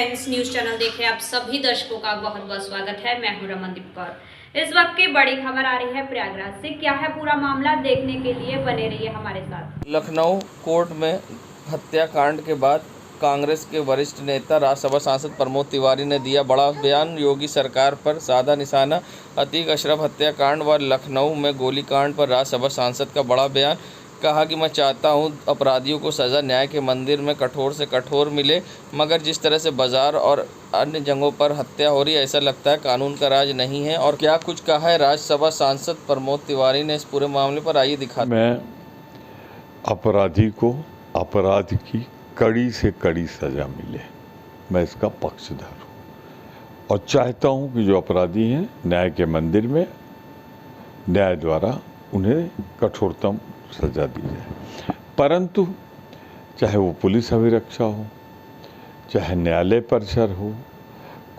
Friends, news channel देखे आप सभी दर्शकों का बहुत बहुत स्वागत है। मैं हूं रमनदीप कौर। इस वक्त की बड़ी खबर आ रही है प्रयागराज से। क्या है पूरा मामला, देखने के लिए बने रहिए हमारे साथ। लखनऊ कोर्ट में हत्याकांड के बाद कांग्रेस के वरिष्ठ नेता राज्यसभा सांसद प्रमोद तिवारी ने दिया बड़ा बयान। योगी सरकार पर साधा निशाना। अतीक अशरफ हत्याकांड व लखनऊ में गोलीकांड पर राज्यसभा सांसद का बड़ा बयान। कहा कि मैं चाहता हूं अपराधियों को सज़ा न्याय के मंदिर में कठोर से कठोर मिले, मगर जिस तरह से बाजार और अन्य जगहों पर हत्या हो रही है, ऐसा लगता है कानून का राज नहीं है। और क्या कुछ कहा है राज्यसभा सांसद प्रमोद तिवारी ने इस पूरे मामले पर, आइए दिखा। मैं अपराधी को अपराध की कड़ी से कड़ी सज़ा मिले, मैं इसका पक्षधर हूँ और चाहता हूँ कि जो अपराधी हैं न्याय के मंदिर में न्याय द्वारा उन्हें कठोरतम सज़ा दी जाए। परंतु चाहे वो पुलिस अभिरक्षा हो, चाहे न्यायालय परिसर हो,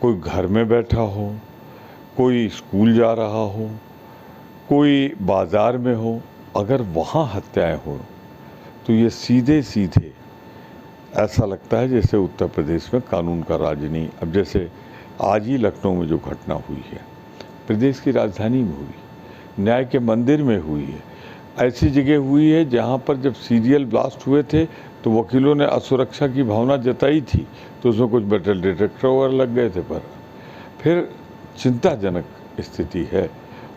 कोई घर में बैठा हो, कोई स्कूल जा रहा हो, कोई बाज़ार में हो, अगर वहाँ हत्याएं हो तो ये सीधे सीधे ऐसा लगता है जैसे उत्तर प्रदेश में कानून का राज नहीं। अब जैसे आज ही लखनऊ में जो घटना हुई है, प्रदेश की राजधानी में हुई, न्याय के मंदिर में हुई है, ऐसी जगह हुई है जहाँ पर जब सीरियल ब्लास्ट हुए थे तो वकीलों ने असुरक्षा की भावना जताई थी, तो उसमें कुछ मेटल डिटेक्टर वगैरह लग गए थे। पर फिर चिंताजनक स्थिति है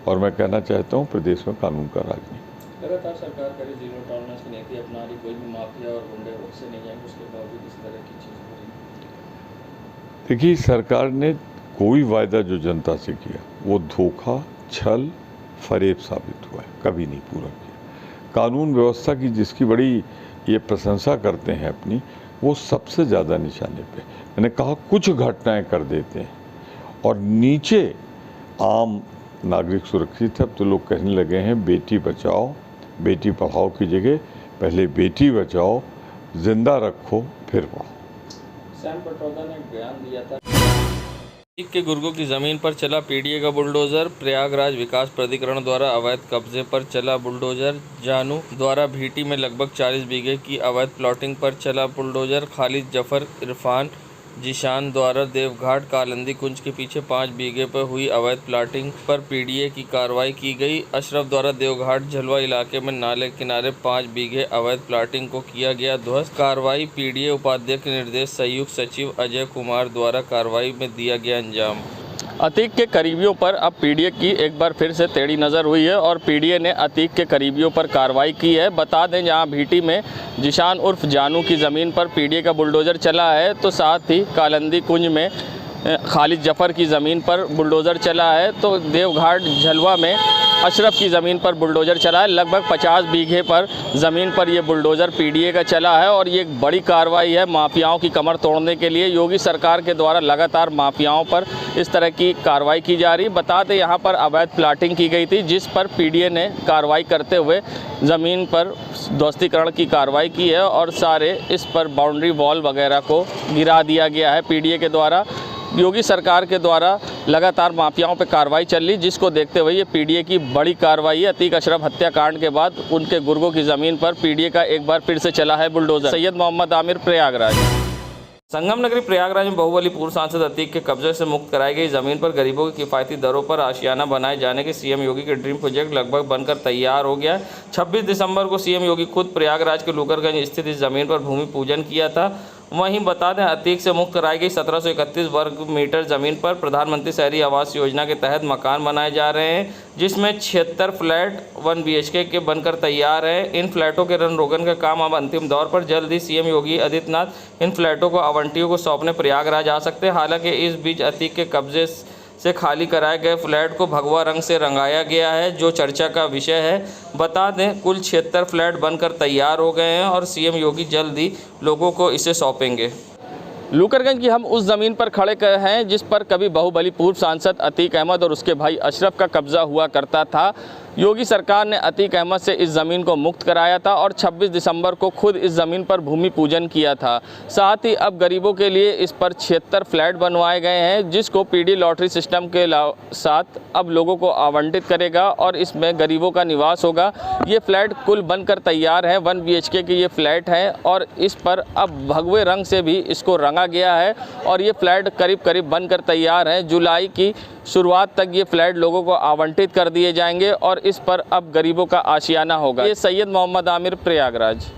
और मैं कहना चाहता हूँ प्रदेश में कानून का राज नहीं। लगातार सरकार करे जीरो टॉलरेंस की नीति अपना रही, कोई भी माफिया और गुंडे से नहीं जाएंगे, उसके बावजूद इस तरह की चीज़ हो रही। देखिए, सरकार ने कोई वायदा जो जनता से किया वो धोखा, छल, फरेब साबित हुआ है, कभी नहीं पूरा किया। कानून व्यवस्था की जिसकी बड़ी ये प्रशंसा करते हैं अपनी, वो सबसे ज़्यादा निशाने पे। मैंने कहा कुछ घटनाएं कर देते हैं और नीचे आम नागरिक सुरक्षित है। अब तो लोग कहने लगे हैं बेटी बचाओ बेटी पढ़ाओ की जगह पहले बेटी बचाओ, जिंदा रखो फिर पढ़ाओ। सैम पटौदा ने बयान दिया था के गुर्गों की जमीन पर चला पीडीए का बुलडोजर। प्रयागराज विकास प्राधिकरण द्वारा अवैध कब्जे पर चला बुलडोजर। जानू द्वारा भीटी में लगभग 40 बीघे की अवैध प्लॉटिंग पर चला बुलडोजर। खालिद जफर, इरफान, जिशान द्वारा देवघाट कालंदी कुंज के पीछे 5 बीघे पर हुई अवैध प्लॉटिंग पर पीडीए की कार्रवाई की गई। अशरफ द्वारा देवघाट झलवा इलाके में नाले किनारे 5 बीघे अवैध प्लॉटिंग को किया गया ध्वस्त। कार्रवाई पीडीए उपाध्यक्ष के निर्देश संयुक्त सचिव अजय कुमार द्वारा कार्रवाई में दिया गया अंजाम। अतीक के करीबियों पर अब पीडीए की एक बार फिर से टेढ़ी नज़र हुई है और पीडीए ने अतीक के करीबियों पर कार्रवाई की है। बता दें, जहां भीटी में जिशान उर्फ जानू की ज़मीन पर पीडीए का बुलडोज़र चला है, तो साथ ही कालंदी कुंज में खालिद जफर की ज़मीन पर बुलडोज़र चला है, तो देवघाट झलवा में अशरफ की ज़मीन पर बुलडोज़र चला है। लगभग 50 बीघे पर ज़मीन पर ये बुलडोज़र पीडीए का चला है और ये एक बड़ी कार्रवाई है माफियाओं की कमर तोड़ने के लिए। योगी सरकार के द्वारा लगातार माफियाओं पर इस तरह की कार्रवाई की जा रही। बता दें, यहाँ पर अवैध प्लाटिंग की गई थी, जिस पर पीडीए ने कार्रवाई करते हुए ज़मीन पर ध्वस्तीकरण की कार्रवाई की है और सारे इस पर बाउंड्री वॉल वगैरह को गिरा दिया गया है पीडीए के द्वारा। योगी सरकार के द्वारा लगातार माफियाओं पर कार्रवाई चल रही, जिसको देखते हुए ये पीडीए की बड़ी कार्रवाई है। अतीक अशरफ हत्याकांड के बाद उनके गुर्गों की ज़मीन पर पीडीए का एक बार फिर से चला है बुलडोज़र। सैयद मोहम्मद आमिर, प्रयागराज। संगम नगरी प्रयागराज में बाहुबली पूर्व सांसद अतीक के कब्जे से मुक्त कराई गई जमीन पर गरीबों की किफ़ायती दरों पर आशियाना बनाए जाने के सीएम योगी के ड्रीम प्रोजेक्ट लगभग बनकर तैयार हो गया। 26 दिसंबर को सीएम योगी खुद प्रयागराज के लूकरगंज स्थित इस जमीन पर भूमि पूजन किया था। वहीं बता दें, अतीक से मुक्त कराई गई 1731 वर्ग मीटर ज़मीन पर प्रधानमंत्री शहरी आवास योजना के तहत मकान बनाए जा रहे हैं, जिसमें 76 फ्लैट 1 BHK के बनकर तैयार हैं। इन फ्लैटों के रन रोगन का काम अब अंतिम दौर पर। जल्द ही सीएम योगी आदित्यनाथ इन फ्लैटों को आवंटियों को सौंपने प्रयागराज आ सकते हैं। हालांकि इस बीच अतीक के कब्जे से खाली कराए गए फ्लैट को भगवा रंग से रंगाया गया है, जो चर्चा का विषय है। बता दें, कुल 76 फ्लैट बनकर तैयार हो गए हैं और सीएम योगी जल्द ही लोगों को इसे सौंपेंगे। लूकरगंज की हम उस ज़मीन पर खड़े हैं जिस पर कभी बाहुबली पूर्व सांसद अतीक अहमद और उसके भाई अशरफ का कब्जा हुआ करता था। योगी सरकार ने अतीक अहमद से इस ज़मीन को मुक्त कराया था और 26 दिसंबर को खुद इस ज़मीन पर भूमि पूजन किया था। साथ ही अब गरीबों के लिए इस पर 76 फ्लैट बनवाए गए हैं, जिसको पीडी लॉटरी सिस्टम के साथ अब लोगों को आवंटित करेगा और इसमें गरीबों का निवास होगा। ये फ्लैट कुल बनकर तैयार है, 1 BHK के ये फ्लैट है और इस पर अब भगवे रंग से भी इसको रंगा गया है और ये फ्लैट करीब करीब बनकर तैयार है। जुलाई की शुरुआत तक ये फ्लैट लोगों को आवंटित कर दिए जाएंगे और इस पर अब गरीबों का आशियाना होगा। ये सैयद मोहम्मद आमिर, प्रयागराज।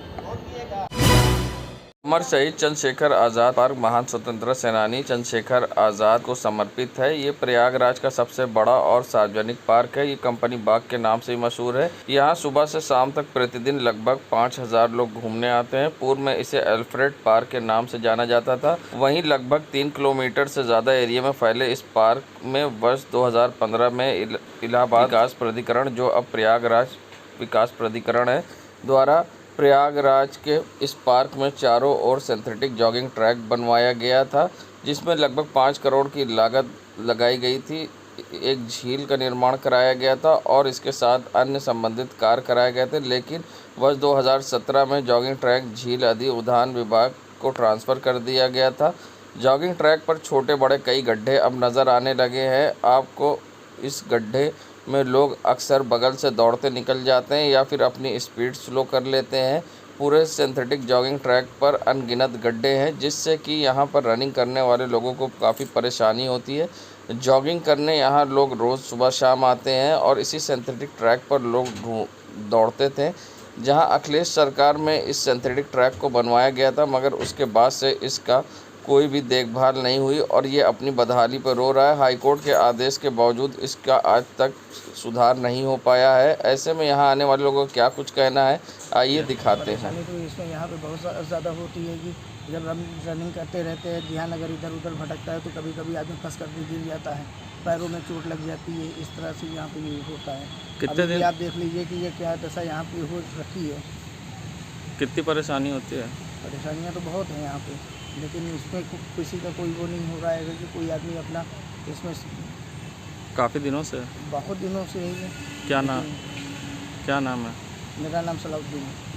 अमर शहीद चंद्रशेखर आज़ाद पार्क महान स्वतंत्रता सेनानी चंद्रशेखर आज़ाद को समर्पित है। ये प्रयागराज का सबसे बड़ा और सार्वजनिक पार्क है। ये कंपनी बाग के नाम से ही मशहूर है। यहाँ सुबह से शाम तक प्रतिदिन लगभग 5000 लोग घूमने आते हैं। पूर्व में इसे अल्फ्रेड पार्क के नाम से जाना जाता था। वहीं लगभग 3 किलोमीटर से ज़्यादा एरिया में फैले इस पार्क में वर्ष 2015 में इलाहाबाद विकास प्राधिकरण, जो अब प्रयागराज विकास प्राधिकरण है, द्वारा प्रयागराज के इस पार्क में चारों ओर सिंथेटिक जॉगिंग ट्रैक बनवाया गया था, जिसमें लगभग 5 करोड़ की लागत लगाई गई थी। एक झील का निर्माण कराया गया था और इसके साथ अन्य संबंधित कार्य कराए गए थे, लेकिन वर्ष 2017 में जॉगिंग ट्रैक झील आदि उद्यान विभाग को ट्रांसफ़र कर दिया गया था। जॉगिंग ट्रैक पर छोटे बड़े कई गड्ढे अब नज़र आने लगे हैं। आपको इस गड्ढे में लोग अक्सर बगल से दौड़ते निकल जाते हैं या फिर अपनी स्पीड स्लो कर लेते हैं। पूरे सिंथेटिक जॉगिंग ट्रैक पर अनगिनत गड्ढे हैं, जिससे कि यहाँ पर रनिंग करने वाले लोगों को काफ़ी परेशानी होती है। जॉगिंग करने यहाँ लोग रोज़ सुबह शाम आते हैं और इसी सिंथेटिक ट्रैक पर लोग दौड़ते थे। जहाँ अखिलेश सरकार में इस सिंथेटिक ट्रैक को बनवाया गया था, मगर उसके बाद से इसका कोई भी देखभाल नहीं हुई और ये अपनी बदहाली पर रो रहा है। हाईकोर्ट के आदेश के बावजूद इसका आज तक सुधार नहीं हो पाया है। ऐसे में यहाँ आने वाले लोगों को क्या कुछ कहना है, आइए दिखाते हैं। तो इसमें यहाँ पे बहुत ज़्यादा होती है कि जब हम रनिंग करते रहते हैं, ध्यान अगर इधर उधर भटकता है तो कभी कभी आदमी फंस कर भी गिर जाता है, पैरों में चोट लग जाती है। इस तरह से यहाँ पे ये होता है। कितने दिन आप देख लीजिए कि ये क्या दशा यहाँ पे हो रखी है। कितनी परेशानी होती है? परेशानियाँ तो बहुत हैं यहाँ पे, लेकिन इसमें किसी का कोई वो नहीं हो रहा है कि कोई आदमी अपना इसमें काफ़ी दिनों से, बहुत दिनों से ही है। क्या नाम है? मेरा नाम सलाउद्दीन है।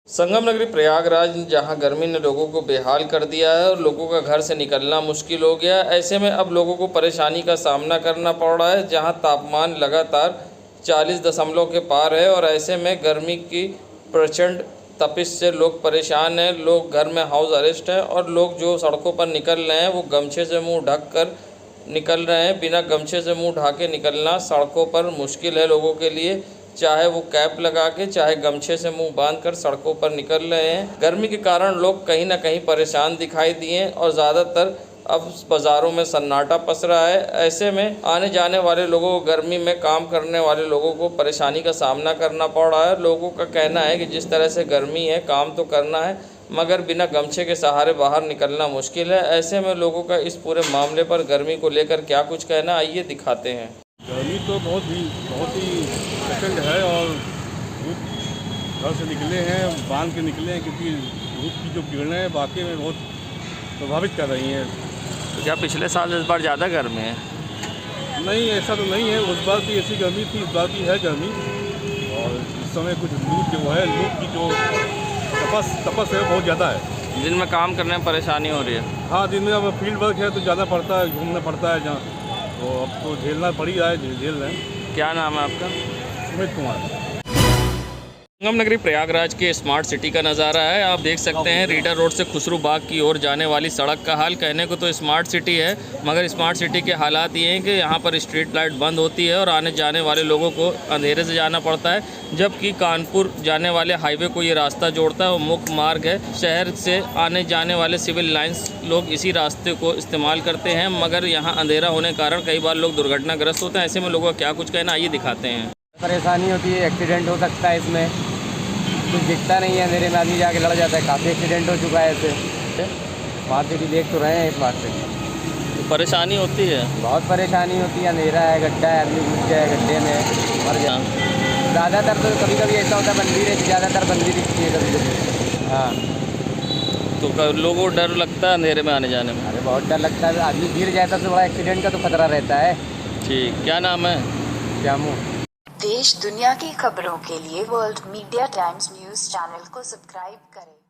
संगम नगरी प्रयागराज, जहां गर्मी ने लोगों को बेहाल कर दिया है और लोगों का घर से निकलना मुश्किल हो गया। ऐसे में अब लोगों को परेशानी का सामना करना पड़ रहा है, जहां तापमान लगातार 40 दशमलव के पार है और ऐसे में गर्मी की प्रचंड तपिश से लोग परेशान हैं। लोग घर में हाउस अरेस्ट हैं और लोग जो सड़कों पर निकल रहे हैं वो गमछे से मुंह ढक कर निकल रहे हैं। बिना गमछे से मुंह ढाके निकलना सड़कों पर मुश्किल है लोगों के लिए, चाहे वो कैप लगा के चाहे गमछे से मुंह बांधकर सड़कों पर निकल रहे हैं। गर्मी के कारण लोग कहीं ना कहीं परेशान दिखाई दिए और ज़्यादातर अब बाज़ारों में सन्नाटा पस रहा है। ऐसे में आने जाने वाले लोगों को, गर्मी में काम करने वाले लोगों को परेशानी का सामना करना पड़ रहा है। लोगों का कहना है कि जिस तरह से गर्मी है, काम तो करना है मगर बिना गमछे के सहारे बाहर निकलना मुश्किल है। ऐसे में लोगों का इस पूरे मामले पर गर्मी को लेकर क्या कुछ कहना, आइए दिखाते हैं। गर्मी तो बहुत ही प्रचंड है और धूप घर से निकले हैं, बांध के निकले हैं, क्योंकि धूप की जो किरणें हैं वाकई में बहुत प्रभावित कर रही हैं। तो क्या पिछले साल इस बार ज़्यादा गर्मी है? नहीं, ऐसा तो नहीं है। उस बार भी ऐसी गर्मी थी, इस बार भी है गर्मी। और इस समय कुछ लू की जो तपस है बहुत ज़्यादा है। दिन में काम करने में परेशानी हो रही है? हाँ, दिन में अब फील्ड वर्क है तो ज़्यादा पड़ता है, घूमना पड़ता है जहाँ, तो अब तो झेलना पड़ ही रहा है, झेल रहे हैं। क्या नाम है आपका? सुमित कुमार। संगम नगरी प्रयागराज के स्मार्ट सिटी का नज़ारा है। आप देख सकते हैं रीडर रोड से खुसरू बाग की ओर जाने वाली सड़क का हाल। कहने को तो स्मार्ट सिटी है, मगर स्मार्ट सिटी के हालात ये हैं कि यहाँ पर स्ट्रीट लाइट बंद होती है और आने जाने वाले लोगों को अंधेरे से जाना पड़ता है, जबकि कानपुर जाने वाले हाईवे को ये रास्ता जोड़ता है और मुख्य मार्ग है। शहर से आने जाने वाले सिविल लाइन्स लोग इसी रास्ते को इस्तेमाल करते हैं, मगर यहाँ अंधेरा होने के कारण कई बार लोग दुर्घटनाग्रस्त होते हैं। ऐसे में लोगों का क्या कुछ कहना, आइए दिखाते हैं। परेशानी होती है, एक्सीडेंट हो सकता है, इसमें कुछ दिखता नहीं है, अंधेरे में आदमी जाके लड़ जाता है। काफ़ी एक्सीडेंट हो चुका है ऐसे। स्मार्ट सिटी देख तो रहे हैं स्मार्ट सिटी। तो परेशानी होती है? बहुत परेशानी होती है, अंधेरा है, गड्ढा है, आदमी घुस जाए गड्ढे में मर जाए। ज़्यादातर तो कभी कभी ऐसा होता है बंद भी रहती, ज़्यादातर बंद भी दिखती है कभी कभी। हाँ, तो लोगों को डर लगता है अंधेरे में आने जाने में? अरे बहुत डर लगता है, आदमी गिर जाता है तो बड़ा एक्सीडेंट का तो खतरा रहता है। ठीक, क्या नाम है? श्यामू। देश दुनिया की खबरों के लिए world media times news channel को सब्सक्राइब करें।